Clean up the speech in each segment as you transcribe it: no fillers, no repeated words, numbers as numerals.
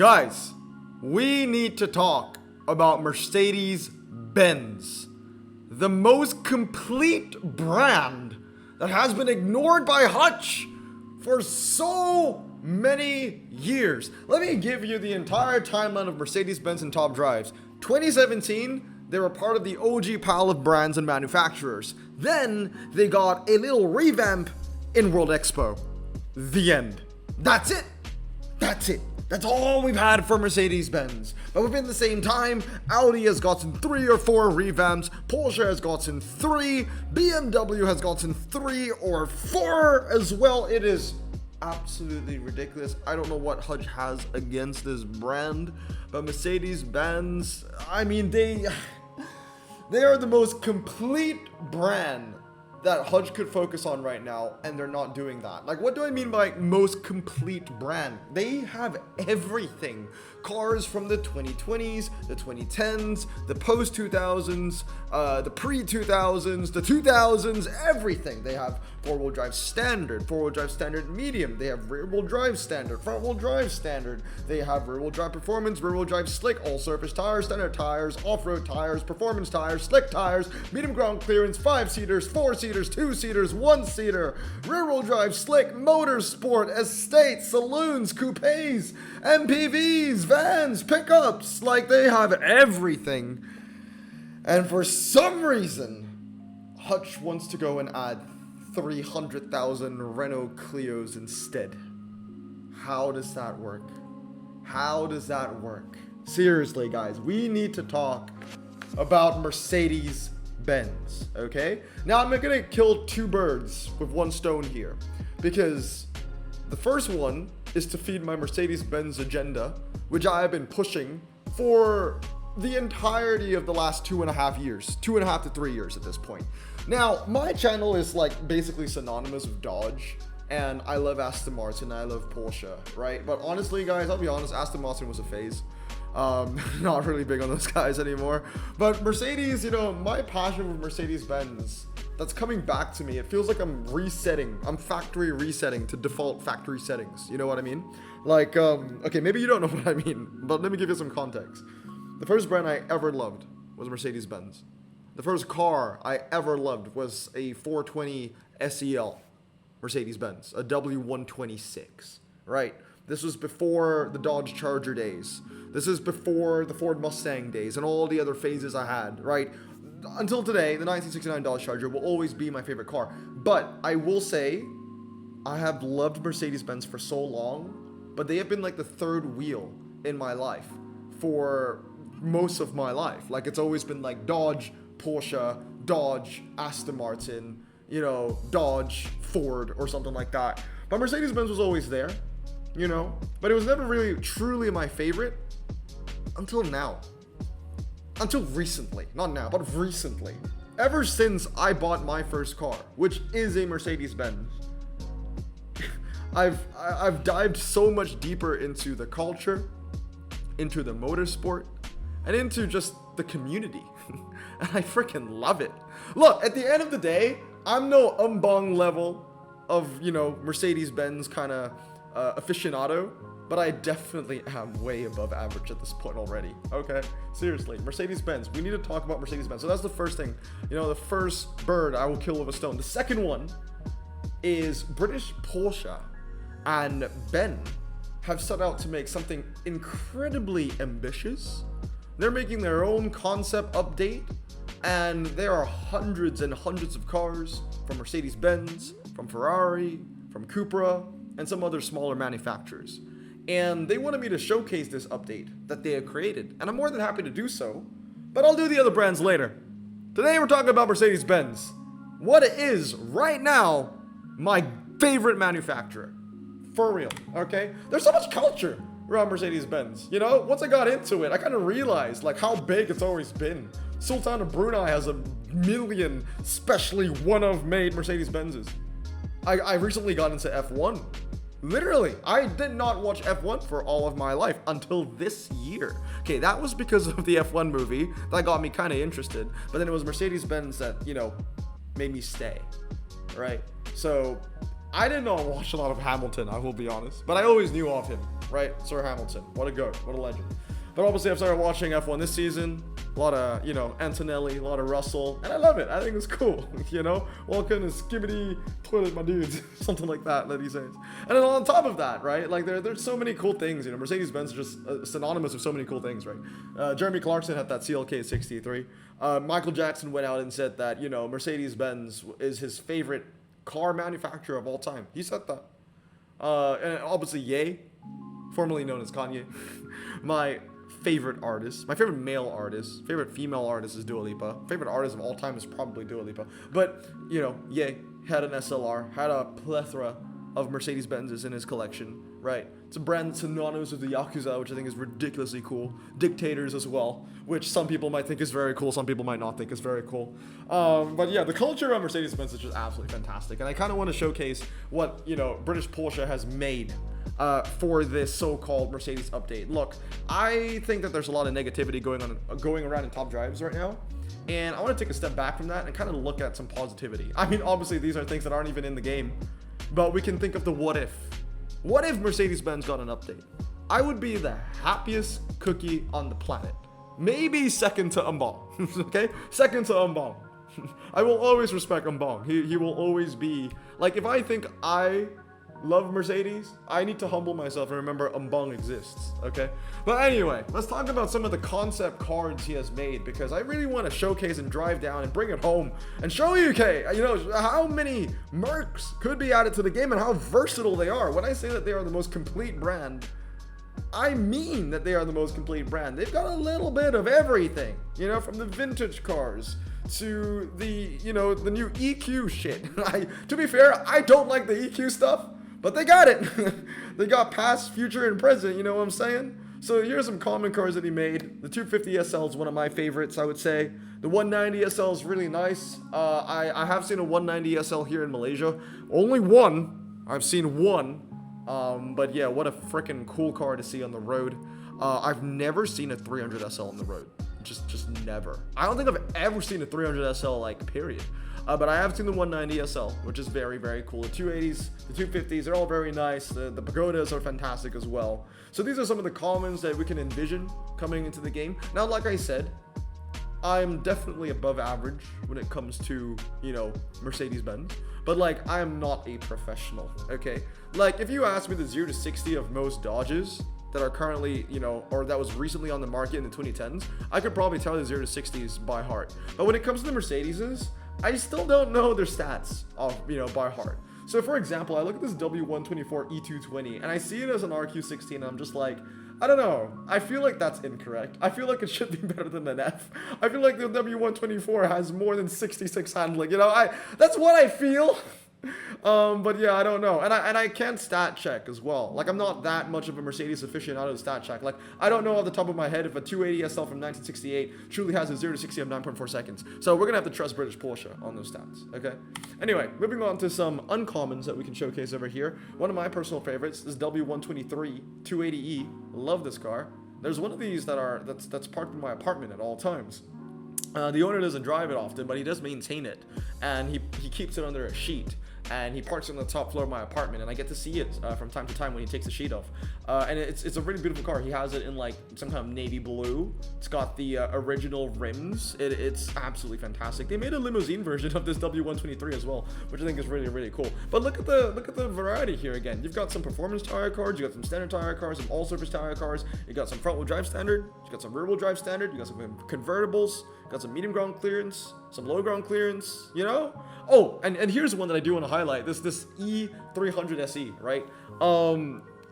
Guys, we need to talk about Mercedes-Benz, the most complete brand that has been ignored by Hutch for so many years. Let me give you the entire timeline of Mercedes-Benz and top drives. 2017, they were part of the OG pile of brands and manufacturers. Then they got a little revamp in World Expo. The end. That's it. That's it. That's all we've had for Mercedes-Benz. But within the same time, Audi has gotten 3 or 4 revamps, Porsche has gotten 3, BMW has gotten 3 or 4 as well. It is absolutely ridiculous. I don't know what Hutch has against this brand, but Mercedes-Benz, I mean, they are the most complete brand that Hutch could focus on right now, and they're not doing that. Like, what do I mean by most complete brand? They have everything. Cars from the 2020s, the 2010s, the post-2000s, the pre-2000s, the 2000s, everything. They have four-wheel drive standard medium. They have rear-wheel drive standard, front-wheel drive standard. They have rear-wheel drive performance, rear-wheel drive slick, all-surface tires, standard tires, off-road tires, performance tires, slick tires, medium ground clearance, 5-seaters, 4-seaters, 2-seaters, 1-seater, rear-wheel drive slick, motorsport, estate, saloons, coupes, MPVs, vans, pickups. Like, they have everything. And for some reason, Hutch wants to go and add 300,000 Renault Clios instead. How does that work? How does that work? Seriously, guys, we need to talk about Mercedes-Benz, okay? Now, I'm gonna kill 2 birds with 1 stone here, because the first one is to feed my Mercedes-Benz agenda, which I have been pushing for the entirety of the last 2.5 years, 2.5 to 3 years at this point. Now, my channel is like basically synonymous with Dodge, and I love Aston Martin, I love Porsche, right? But honestly, guys, I'll be honest, Aston Martin was a phase. Not really big on those guys anymore. But Mercedes, you know, my passion with Mercedes-Benz, that's coming back to me. It feels like I'm resetting. I'm factory resetting to default factory settings. You know what I mean? Like, okay, maybe you don't know what I mean, but let me give you some context. The first brand I ever loved was Mercedes-Benz. The first car I ever loved was a 420 SEL Mercedes-Benz, a W126, right? This was before the Dodge Charger days. This is before the Ford Mustang days and all the other phases I had, right? Until today, the 1969 Dodge Charger will always be my favorite car. But I will say, I have loved Mercedes-Benz for so long, but they have been like the third wheel in my life for most of my life. Like, it's always been like Dodge, Porsche, Dodge, Aston Martin, you know, Dodge, Ford, or something like that. But Mercedes-Benz was always there, you know, but it was never really truly my favorite until now. Until recently. Not now, but recently. Ever since I bought my first car, which is a Mercedes-Benz, I've dived so much deeper into the culture, into the motorsport, and into just the community. And I freaking love it. Look, at the end of the day, I'm no umbong level of, you know, Mercedes-Benz kind of aficionado, but I definitely am way above average at this point already. Okay, seriously, Mercedes-Benz. We need to talk about Mercedes-Benz. So that's the first thing, you know, the first bird I will kill with a stone. The second one is Britishporsche and Ben have set out to make something incredibly ambitious. They're making their own concept update, and there are hundreds and hundreds of cars from Mercedes-Benz, from Ferrari, from Cupra, and some other smaller manufacturers. And they wanted me to showcase this update that they have created, and I'm more than happy to do so, but I'll do the other brands later. Today we're talking about Mercedes-Benz. What it is right now, my favorite manufacturer. For real, okay? There's so much culture around Mercedes-Benz, you know? Once I got into it, I kind of realized like how big it's always been. Sultan of Brunei has 1 million specially one-of-made Mercedes-Benzes. I recently got into F1. Literally, I did not watch F1 for all of my life until this year. Okay, that was because of the F1 movie that got me kind of interested. But then it was Mercedes-Benz that, you know, made me stay, right? So I did not watch a lot of Hamilton, I will be honest. But I always knew of him, right? Sir Hamilton. What a goat. What a legend. But obviously, I've started watching F1 this season. A lot of, Antonelli, a lot of Russell. And I love it. I think it's cool, Welcome to Skibbity Toilet, my dudes. Something like that he says. And then on top of that, right? Like, there's so many cool things, Mercedes-Benz is just synonymous with so many cool things, right? Jeremy Clarkson had that CLK 63. Michael Jackson went out and said that, Mercedes-Benz is his favorite car manufacturer of all time. He said that. And obviously, Ye, formerly known as Kanye, my favorite artist, my favorite male artist, favorite female artist is Dua Lipa. Favorite artist of all time is probably Dua Lipa. But, Ye had an SLR, had a plethora of Mercedes-Benzes in his collection, right? It's a brand synonymous with the Yakuza, which I think is ridiculously cool. Dictators as well, which some people might think is very cool, some people might not think is very cool. But yeah, the culture of Mercedes-Benz is just absolutely fantastic. And I kind of want to showcase what, Britishporsche has made for this so-called Mercedes update. Look, I think that there's a lot of negativity going around in top drives right now. And I want to take a step back from that and kind of look at some positivity. I mean, obviously, these are things that aren't even in the game. But we can think of the what if. What if Mercedes-Benz got an update? I would be the happiest cookie on the planet. Maybe second to Mbong. Okay? Second to Mbong. I will always respect Mbong. He will always be... Like, if I think I love Mercedes, I need to humble myself and remember Mbong exists. Okay? But anyway, let's talk about some of the concept cards he has made, because I really want to showcase and drive down and bring it home and show you, how many Mercs could be added to the game and how versatile they are. When I say that they are the most complete brand, I mean that they are the most complete brand. They've got a little bit of everything, from the vintage cars to the, the new EQ shit. To be fair, I don't like the EQ stuff, but they got it. They got past, future, and present, you know what I'm saying? So here's some common cars that he made. The 250 SL is one of my favorites, I would say. The 190 SL is really nice. I have seen a 190 SL here in Malaysia. Only one. I've seen one. But yeah, what a freaking cool car to see on the road. I've never seen a 300 SL on the road. Just never. I don't think I've ever seen a 300 SL, period. But I have seen the 190 SL, which is very, very cool. The 280s, the 250s, they're all very nice. The Pagodas are fantastic as well. So these are some of the commons that we can envision coming into the game. Now, like I said, I'm definitely above average when it comes to, Mercedes-Benz. But, I am not a professional, okay? If you ask me the 0 to 60 of most Dodges that are currently, or that was recently on the market in the 2010s, I could probably tell the 0 to 60s by heart. But when it comes to the Mercedeses, I still don't know their stats by heart. So for example, I look at this W124 E220 and I see it as an RQ16 and I'm just like, I don't know. I feel like that's incorrect. I feel like it should be better than an F. I feel like the W124 has more than 66 handling. That's what I feel. But yeah, I don't know. And I can't stat check as well. I'm not that much of a Mercedes aficionado to stat check. I don't know off the top of my head if a 280 SL from 1968 truly has a 0 to 60 of 9.4 seconds. So we're gonna have to trust Britishporsche on those stats, okay? Anyway, moving on to some uncommons that we can showcase over here. One of my personal favorites is W123 280E. Love this car. There's one of these that's parked in my apartment at all times. The owner doesn't drive it often, but he does maintain it, and he keeps it under a sheet. And he parks it on the top floor of my apartment, and I get to see it from time to time when he takes the sheet off. And it's a really beautiful car. He has it in some kind of navy blue. It's got the original rims. It's absolutely fantastic. They made a limousine version of this W123 as well, which I think is really, really cool. But look at the variety here again. You've got some performance tire cards, you got some standard tire cars, some all-surface tire cars. You got some front-wheel drive standard. You got some rear-wheel drive standard. You got some convertibles. You got some medium ground clearance, some low ground clearance. Oh, and here's one that I do want to highlight. This E300 SE, right?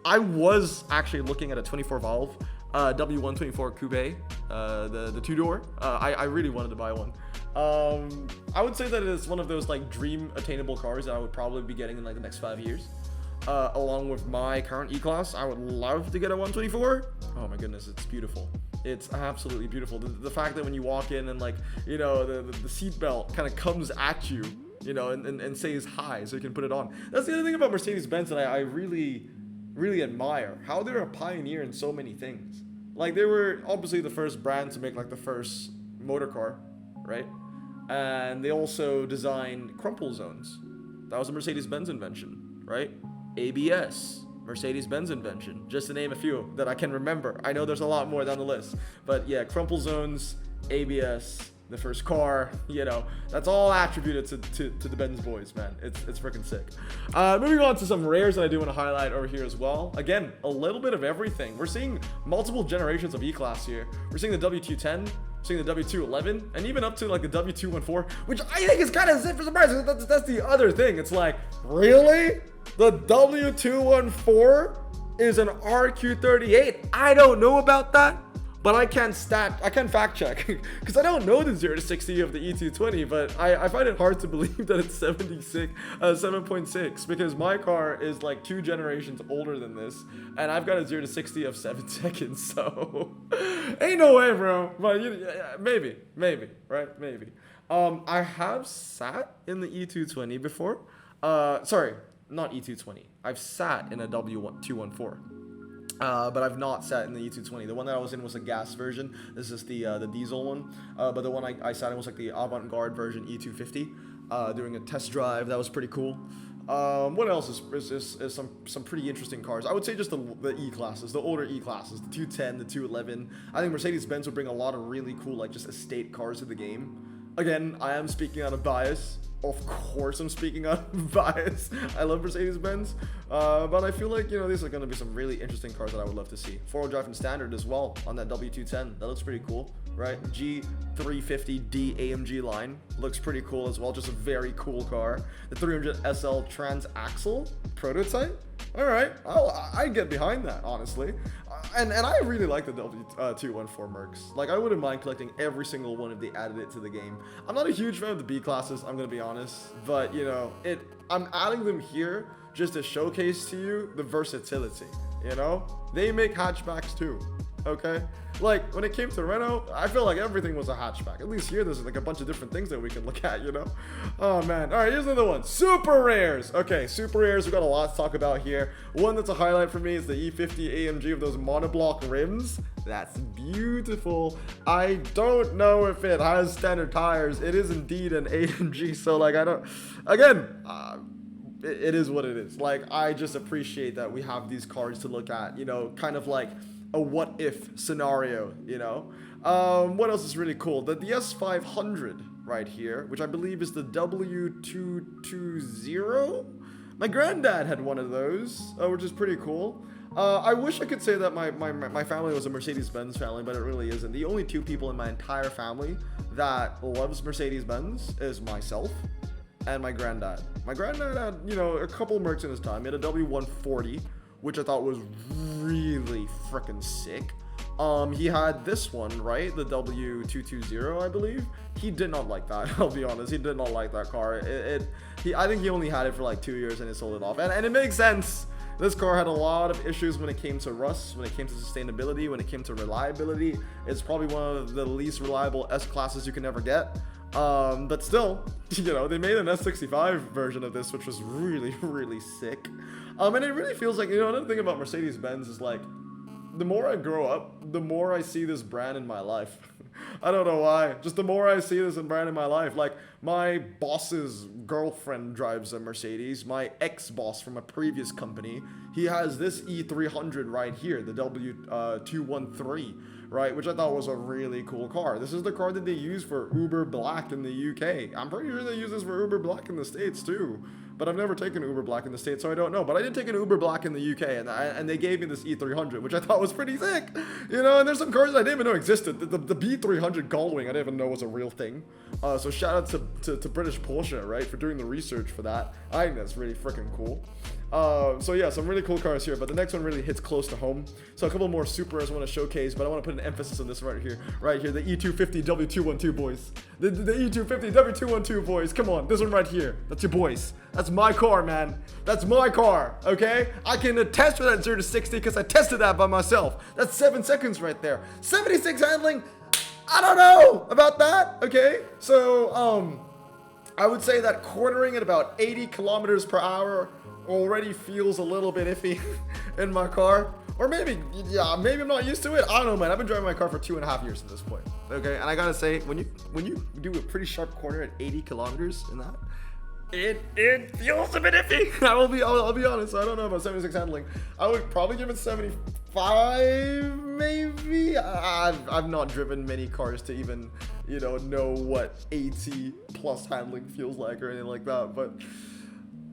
I was actually looking at a 24 valve W124 Coupe, the two-door. I really wanted to buy one. I would say that it is one of those dream attainable cars that I would probably be getting in the next 5 years. Along with my current E-Class, I would love to get a 124. Oh my goodness, it's beautiful. It's absolutely beautiful. The fact that when you walk in and the seatbelt kind of comes at you, and says hi, so you can put it on. That's the other thing about Mercedes-Benz that I really, really admire. How they're a pioneer in so many things. They were obviously the first brand to make the first motor car, right? And they also designed crumple zones. That was a Mercedes-Benz invention. right? ABS, Mercedes-Benz invention, just to name a few that I can remember. I know there's a lot more down the list, but yeah, crumple zones, ABS, the first car, you know, that's all attributed to the Benz boys, man. It's freaking sick. Moving on to some rares that I do want to highlight over here as well. Again, a little bit of everything. We're seeing multiple generations of E-Class here. We're seeing the W210, we're seeing the W211, and even up to like the W214, which I think is kind of surprising. That's the other thing. It's like, really? The W214 is an RQ38? I don't know about that. But I can't fact check because I don't know the 0 to 60 of the E220, but I find it hard to believe that it's 7.6 because my car is like 2 generations older than this, and I've got a 0 to 60 of 7 seconds, so ain't no way, bro. But maybe, right? Maybe. I have sat in the E220 before. Sorry, not E220. I've sat in a W214. But I've not sat in the E220. The one that I was in was a gas version. This is the diesel one. But the one I sat in was like the avant-garde version E250. Doing a test drive. That was pretty cool. What else is some pretty interesting cars? I would say just the E-classes, the older E-classes, the 210, the 211. I think Mercedes-Benz would bring a lot of really cool like just estate cars to the game. Again, I am speaking out of bias. Of course I'm speaking out of bias. I love Mercedes-Benz, but I feel like, you know, these are going to be some really interesting cars that I would love to see. 4-wheel drive and standard as well on that W210. That looks pretty cool, right? G350D AMG line looks pretty cool as well. Just a very cool car. The 300 SL transaxle prototype. All right, I get behind that, honestly. And I really like the W214 Mercs. Like, I wouldn't mind collecting every single one if they added it to the game. I'm not a huge fan of the B classes, I'm gonna be honest. But, you know, I'm adding them here just to showcase to you the versatility, you know? They make hatchbacks too, okay? Like, when it came to Renault, I feel like everything was a hatchback. At least here, there's like a bunch of different things that we can look at, you know? Oh, man. All right, here's another one. Super rares. Okay, super rares. We've got a lot to talk about here. One that's a highlight for me is the E50 AMG of those monoblock rims. That's beautiful. I don't know if it has standard tires. It is indeed an AMG, so, like, I don't... Again, it is what it is. Like, I just appreciate that we have these cars to look at, you know, kind of like a what if scenario, you know. What else is really cool? The S500 right here, which I believe is the W220. My granddad had one of those, which is pretty cool. I wish I could say that my family was a Mercedes-Benz family, but it really isn't. The only 2 people in my entire family that loves Mercedes-Benz is myself and my granddad. My granddad had, you know, a couple Mercs in his time. He had a W140, which I thought was really freaking sick. He had this one, right? The W220, I believe. He did not like that. I'll be honest. He did not like that car. I think he only had it for like 2 years and he sold it off. And it makes sense. This car had a lot of issues when it came to rust, when it came to sustainability, when it came to reliability. It's probably one of the least reliable S-classes you can ever get. But still, you know, they made an S65 version of this, which was really, really sick. And it really feels like, you know, another thing about Mercedes-Benz is like, the more I grow up, the more I see this brand in my life. I don't know why. Just the more I see this brand in my life. Like, my boss's girlfriend drives a Mercedes. My ex-boss from a previous company, he has this E300 right here, the W213, right? Which I thought was a really cool car. This is the car that they use for Uber Black in the UK. I'm pretty sure they use this for Uber Black in the States too. But I've never taken Uber Black in the States, so I don't know. But I did take an Uber Black in the UK, and they gave me this E300, which I thought was pretty sick. You know, and there's some cars I didn't even know existed. The B300 Gullwing, I didn't even know was a real thing. So shout out to Britishporsche, right, for doing the research for that. I think that's really freaking cool. So yeah, some really cool cars here, but the next one really hits close to home. So a couple more Supras I want to showcase, but I want to put an emphasis on this right here, the E250 W212 boys. The E250 W212 boys, come on, this one right here, that's your boys. That's my car, man. That's my car, okay? I can attest to that 0 to 60 because I tested that by myself. That's 7 seconds right there. 76 handling, I don't know about that, okay? So, I would say that cornering at about 80 kilometers per hour already feels a little bit iffy in my car. Or maybe, yeah, maybe I'm not used to it. I don't know, man. I've been driving my car for 2.5 years at this point, okay? And I gotta say, when you do a pretty sharp corner at 80 kilometers in that, It feels a bit iffy. I'll be honest. I don't know about 76 handling. I would probably give it 75, maybe. I've not driven many cars to even, know what 80 plus handling feels like or anything like that. But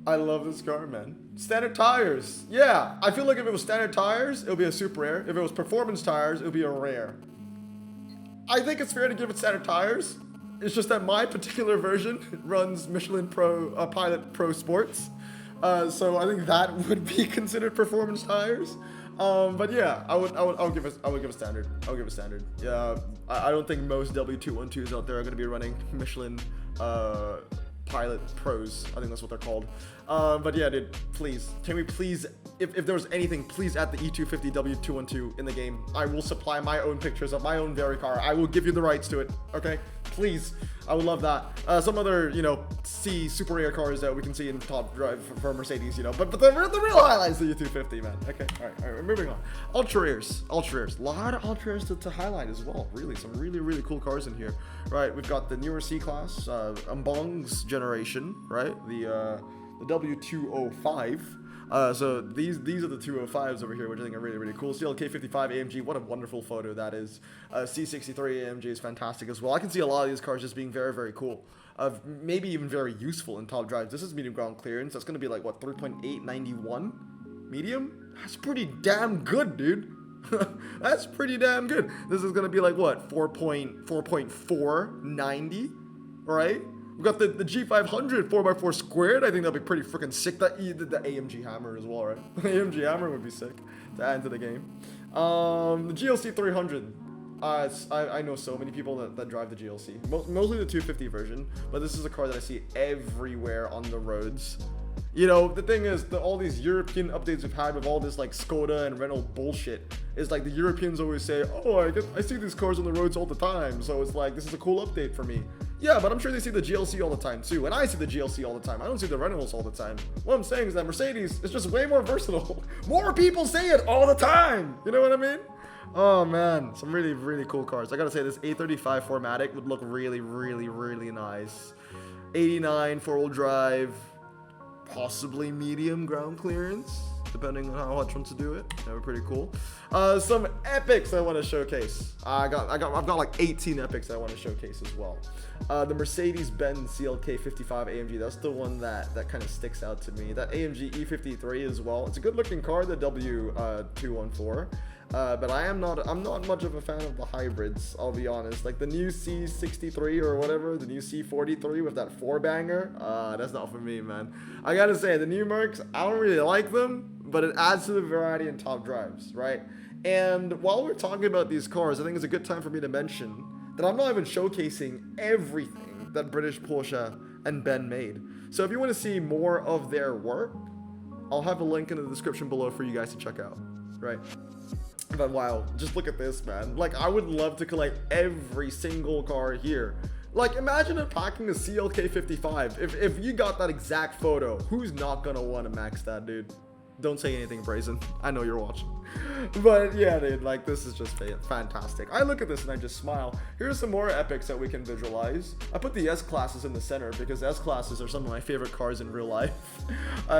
I love this car, man. Standard tires. Yeah, I feel like if it was standard tires, it would be a super rare. If it was performance tires, it would be a rare. I think it's fair to give it standard tires. It's just that my particular version runs Michelin Pilot Pro Sports, so I think that would be considered performance tires. But yeah, I would give it standard. I'll give it standard. Yeah, I don't think most W212s out there are going to be running Michelin Pilot Pros. I think that's what they're called. But yeah, dude, please, can we please, if there was anything, please add the E250 W212 in the game. I will supply my own pictures of my own very car. I will give you the rights to it, okay? Please, I would love that. Some other, C super rare cars that we can see in top drive for Mercedes, but the real highlights the E250, man. Okay, all right, moving on. Ultra rares, a lot of ultra rares to highlight as well. Really, some really cool cars in here. Right, we've got the newer C-Class, Mbong's generation, right? The W205. So these are the 205s over here, which I think are really cool. CLK55 AMG, what a wonderful photo that is. C63 AMG is fantastic as well. I can see a lot of these cars just being very cool. Maybe even very useful in top drives. This is medium ground clearance. That's going to be like, what, 3.891 medium? That's pretty damn good, dude. That's pretty damn good. This is going to be like, what, 4.490, right? We've got the G500 4x4 squared. I think that'd be pretty freaking sick. The AMG Hammer as well, right? The AMG Hammer would be sick to add into the game. The GLC 300. I know so many people that drive the GLC. Mostly the 250 version, but this is a car that I see everywhere on the roads. The thing is, all these European updates we've had with all this like Skoda and Renault bullshit is like the Europeans always say, oh, I see these cars on the roads all the time, so it's like, this is a cool update for me. Yeah, but I'm sure they see the GLC all the time too, and I see the GLC all the time. I don't see the Renaults all the time. What I'm saying is that Mercedes is just way more versatile. More people say it all the time. You know what I mean? Oh man, some really cool cars. I gotta say, this A35 4MATIC would look really nice. 89 4-wheel drive. Possibly medium ground clearance, depending on how Hutch wants to do it. That would be pretty cool. Some epics I want to showcase. I've got like 18 epics I want to showcase as well. The Mercedes-Benz CLK55 AMG. That's the one that kind of sticks out to me. That AMG E53 as well. It's a good looking car, the W214. But I'm not much of a fan of the hybrids, I'll be honest. Like the new C63 or whatever, the new C43 with that 4-banger, that's not for me, man. I gotta say, the new Mercs, I don't really like them, but it adds to the variety in top drives, right? And while we're talking about these cars, I think it's a good time for me to mention that I'm not even showcasing everything that Britishporsche and Ben made. So if you want to see more of their work, I'll have a link in the description below for you guys to check out, right? But wow, just look at this, man. Like, I would love to collect every single car here. Like, imagine unpacking a CLK55. If you got that exact photo, who's not gonna want to max that, dude? Don't say anything, Brazen. I know you're watching. But yeah, dude, like, this is just fantastic. I look at this and I just smile. Here's some more epics that we can visualize. I put the S-Classes in the center because S-Classes are some of my favorite cars in real life.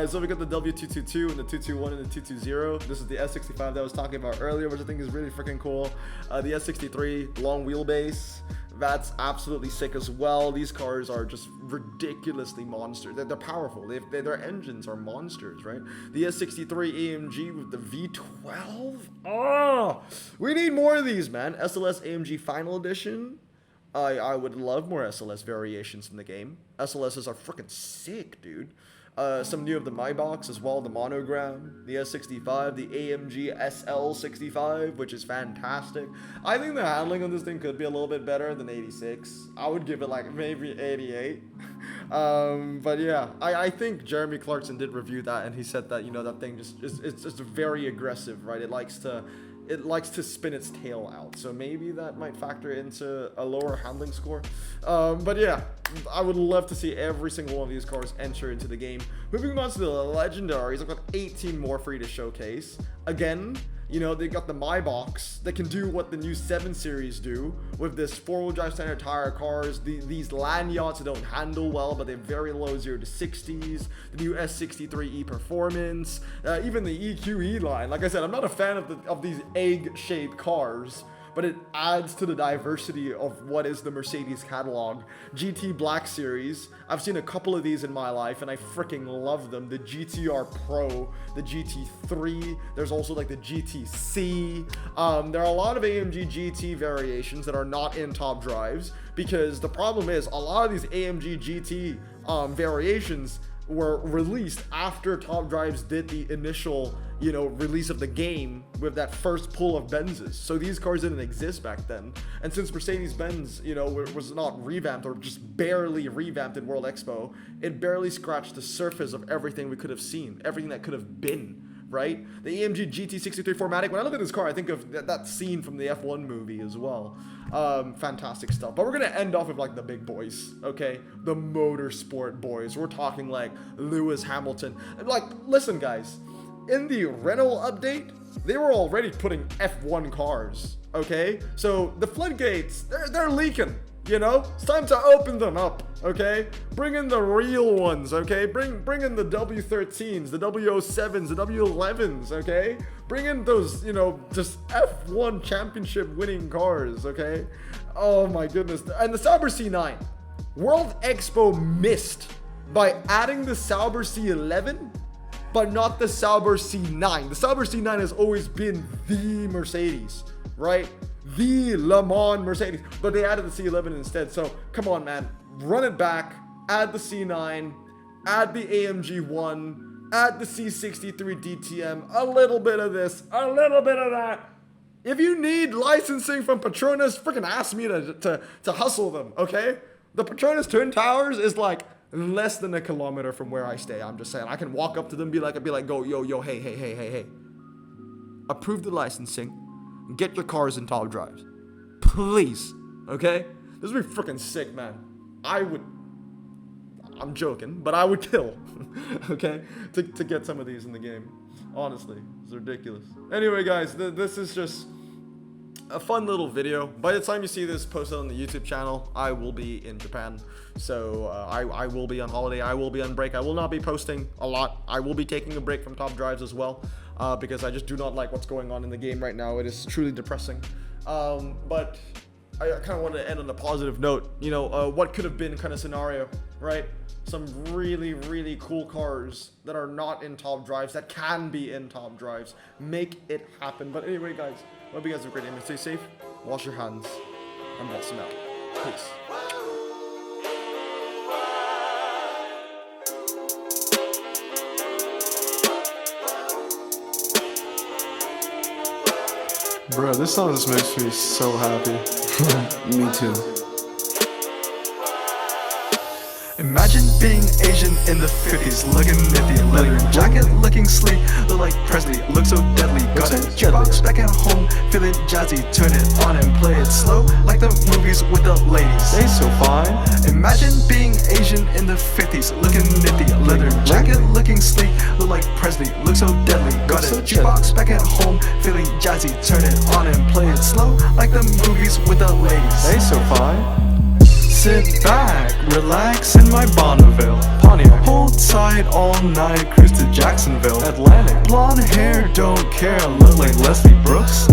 So we got the W222 and the 221 and the 220. This is the S65 that I was talking about earlier, which I think is really freaking cool. The S63, long wheelbase. That's absolutely sick as well. These cars are just ridiculously monsters. They're powerful. Their engines are monsters, right? The S63 AMG with the V12. Oh, we need more of these, man. SLS AMG Final Edition. I would love more SLS variations in the game. SLSs are freaking sick, dude. Some new of the Maybachs as well, the Monogram, the S65, the AMG SL65, which is fantastic. I think the handling on this thing could be a little bit better than 86. I would give it like maybe 88. But yeah, I think Jeremy Clarkson did review that, and he said that, that thing it's just very aggressive, right? It likes to spin its tail out, so maybe that might factor into a lower handling score. But yeah, I would love to see every single one of these cars enter into the game. Moving on to the legendaries, I've got 18 more for you to showcase. Again, You know, they got the My Box that can do what the new 7 Series do with this 4-wheel drive standard tire cars, these lanyards that don't handle well, but they're very low 0 to 60s, the new S63E Performance, even the EQE line. Like I said, I'm not a fan of these egg-shaped cars, but it adds to the diversity of what is the Mercedes catalog. GT Black Series, I've seen a couple of these in my life, and I freaking love them. The GTR Pro, the GT3, there's also like the GTC. There are a lot of AMG GT variations that are not in top drives, because the problem is a lot of these AMG GT variations were released after top drives did the initial, you know, release of the game with that first pull of Benzes. So these cars didn't exist back then. And since Mercedes-Benz, you know, was not revamped, or just barely revamped in World Expo, it barely scratched the surface of everything we could have seen, everything that could have been, right? The AMG GT63 4MATIC, when I look at this car, I think of that scene from the F1 movie as well. Fantastic stuff. But we're gonna end off with like the big boys, okay? The motorsport boys. We're talking like Lewis Hamilton. Like, listen guys, in the Renault update, they were already putting F1 cars, okay? So the floodgates, they're leaking, you know? It's time to open them up, okay? Bring in the real ones, okay? Bring in the W13s, the W07s, the W11s, okay? Bring in those, you know, just F1 championship winning cars, okay? Oh my goodness. And the Sauber C9. World Expo missed by adding the Sauber C11, but not the Sauber C9. The Sauber C9 has always been the Mercedes, right? The Le Mans Mercedes, but they added the C11 instead. So come on, man, run it back, add the C9, add the AMG 1, add the C63 DTM, a little bit of this, a little bit of that. If you need licensing from Petronas, freaking ask me to hustle them, okay? The Petronas Twin Towers is like less than a kilometer from where I stay. I'm just saying, I can walk up to them, be like, go, yo, hey. Approve the licensing. Get your cars in top drives, please, okay? This would be freaking sick, man. I'm joking, but I would kill, okay, to get some of these in the game. Honestly, it's ridiculous. Anyway, guys, this is just a fun little video. By the time you see this posted on the YouTube channel, I will be in Japan. So I will be on holiday. I will be on break. I will not be posting a lot. I will be taking a break from top drives as well, because I just do not like what's going on in the game right now. It is truly depressing. But I kind of want to end on a positive note. You know, what could have been kind of scenario, right? Some really, really cool cars that are not in top drives, that can be in top drives. Make it happen. But anyway, guys, hope you guys have a great day. Stay safe, wash your hands, and boss them out. Peace. Bro, this song just makes me so happy. Me too. Imagine being Asian in the 50s, looking nifty, leather jacket, looking sleek, look like Presley, look so deadly. Got a jukebox back at home, feeling jazzy, turn it on and play it slow, like the movies with the ladies. They so fine. Imagine being Asian in the 50s, looking nifty, leather jacket, looking sleek, look like Presley, look so deadly. Got a jukebox back at home, feeling jazzy, turn it on and play it slow, like the movies with the ladies. They so fine. Sit back, relax in my Bonneville Pontiac. Hold tight all night, cruise to Jacksonville Atlantic. Blonde hair, don't care, look like Leslie Brooks.